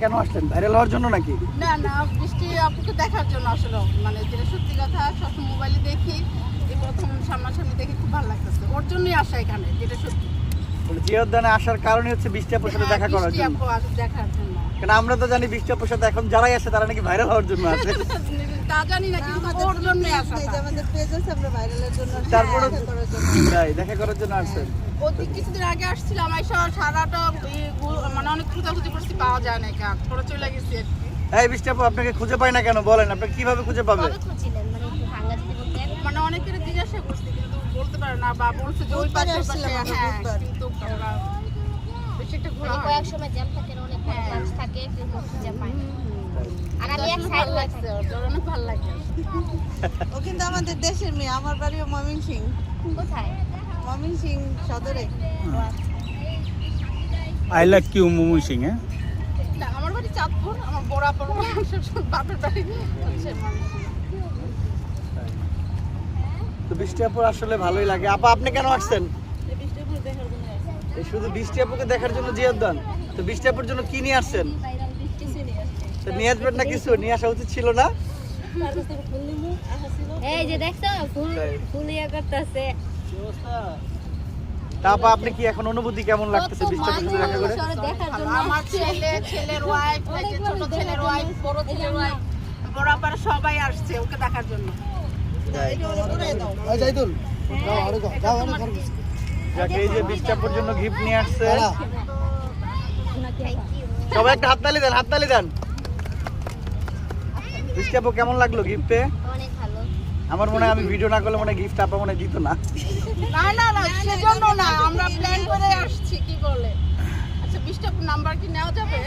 কেন আসলেন? ভাইরাল হওয়ার জন্য নাকি? না না, বৃষ্টি আপুকে দেখার জন্য আসলে, মানে যেটা সত্যি কথা, সবসময় মোবাইলে দেখি, এই প্রথম সামনাসামনি দেখে খুব ভালো লাগতেছে, ওর জন্যই আসা এখানে, যেটা সত্যি। জিয়া উদ্যানে আসার কারণই হচ্ছে বৃষ্টি আপুর সাথে দেখা করার বৃষ্টি জন্য। আপু দেখার জন্য। কারণ আমরা তো জানি বৃষ্টি আপুর সাথে এখন যারাই আসে তারা নাকি ভাইরাল হওয়ার জন্য আসে। তা জানি না, কিন্তু ওর জন্যই আসা। আমাদের পেজ আছে, আমরা ভাইরালের জন্য তারপরে দেখা করার জন্য। তাই দেখা করার জন্য আসছেন। ওদিক কিছুদিন আগে আসছিলাম, আইসা সারাটা মানে অনেক খোঁজাখুঁজি করছি, পাওয়া যায় না, কেন পরে চলে গেছি আর কি। এই বৃষ্টি আপু আপনাকে খুঁজে পাই না কেন বলেন? আপনি কিভাবে খুঁজে পাবে? কবে খুঁজছিলেন? মানে একটু ভাঙা যদি বলতেন। মানে অনেকের জিজ্ঞাসা করছি, কিন্তু বলতে পারে না, বা বলছে যে ওই পাশে আসছিলাম আমরা, হ্যাঁ, বুধবার। কিন্তু আমরা বেশি একটা ঘোরা মানে হয় কয়েক সময় জ্যাম থাকে, অনেক কাজ থাকে, কিন্তু খুঁজে পাই না। আর আমি এক সাইড ভালো লাগছে, ওর অনেক ভালো লাগে। ও কিন্তু আমাদের দেশের মেয়ে, আমার বাড়িও ময়মনসিং, কোথায়? ময়মনসিং সদরে। আই লাইক ইউ মোমো সিং। হ্যাঁ, না, আমার বাড়ি চাঁদপুর, আমার বড় আপুর বাপের বাড়ি হচ্ছে ময়মনসিং। তো বৃষ্টি আপুর আসলে ভালোই লাগে। আপা আপনি কেন আসছেন? এই শুধু বৃষ্টি আপুকে দেখার জন্য জিয়া উদ্যান? তো বৃষ্টি আপুর জন্য কি নিয়ে আসছেন? তো নিয়ে আসবেন না কিছু? নিয়ে আসা উচিত ছিল না? এই যে দেখছো, ফুল ফুল ইয়ে করতেছে। তা আপা আপনি কি এখন অনুভূতি কেমন লাগতেছে বৃষ্টি আপুর সাথে দেখা করে? দেখার জন্য আমার ছেলের ওয়াইফ, ছোট ছেলের ওয়াইফ, বড় ছেলের ওয়াইফ, বড় আপারা সবাই আসছে ওকে দেখার জন্য। যাকে এই যে বৃষ্টি আপুর জন্য গিফট নিয়ে আসছে, থ্যাংক ইউ। সবাই একটা হাততালি দেন, হাততালি দেন। বৃষ্টি আপু কেমন লাগলো গিফট পেয়ে? অনেক ভালো। আমার মনে হয় আমি ভিডিও না করলে মনে হয় গিফট আপা মনে হয় দিত না। না না না, সেজন্য না, আমরা প্ল্যান করে আসছি, কি বলে। আচ্ছা, বৃষ্টি আপুর নাম্বার কি নেওয়া যাবে?